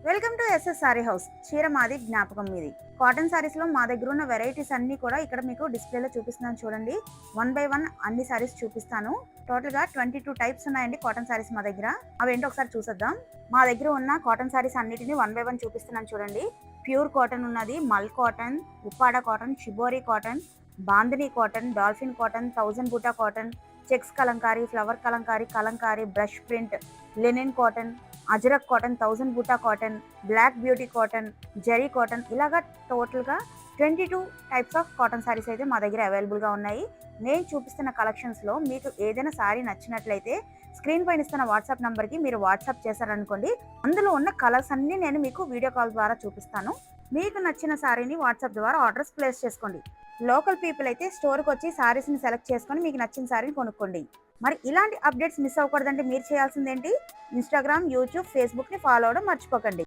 Welcome to SS sari house. చీర మాది, జ్ఞాపకం మీది. కాటన్ సారీస్ లో మా దగ్గర ఉన్న వెరైటీస్ అన్ని కూడా ఇక్కడ మీకు డిస్ప్లేలో చూపిస్తున్నాను చూడండి. 1 by 1 అన్ని సారీస్ చూపిస్తాను. టోటల్ గా 22 టైప్స్ ఉన్నాయండి కాటన్ సారీస్ మా దగ్గర. అవేంటో ఒకసారి చూసేద్దాం. మా దగ్గర ఉన్న కాటన్ సారీస్ అన్నిటిని 1 by 1 చూపిస్తున్నాను చూడండి. ప్యూర్ కాటన్ ఉన్నది, mul cotton, Uppada cotton, shibori cotton, bandhani cotton, dolphin cotton, 1000 బూటా cotton, checks kalamkari, flower kalamkari, kalamkari, brush print, linen cotton, Ajrakh cotton, 1000 బూటా cotton, black beauty cotton, zari cotton, ఇలాగా టోటల్గా 22 టైప్స్ ఆఫ్ కాటన్ సారీస్ అయితే మా దగ్గర అవైలబుల్గా ఉన్నాయి. నేను చూపిస్తున్న కలెక్షన్స్లో మీకు ఏదైనా సారీ నచ్చినట్లయితే స్క్రీన్ పైన ఇస్తున్న వాట్సాప్ నెంబర్కి మీరు వాట్సాప్ చేశారనుకోండి, అందులో ఉన్న కలర్స్ అన్నీ నేను మీకు వీడియో కాల్ ద్వారా చూపిస్తాను. మీకు నచ్చిన సారీని వాట్సాప్ ద్వారా ఆర్డర్స్ ప్లేస్ చేసుకోండి. లోకల్ పీపుల్ అయితే స్టోర్కి వచ్చి సారీస్ని సెలెక్ట్ చేసుకొని మీకు నచ్చిన సారీని కొనుక్కోండి. మరి ఇలాంటి అప్డేట్స్ మిస్ అవ్వకూడదంటే మీరు చేయాల్సిందేంటి? ఇన్స్టాగ్రామ్, యూట్యూబ్, ఫేస్బుక్ని ఫాలో అవ్వడం మర్చిపోకండి.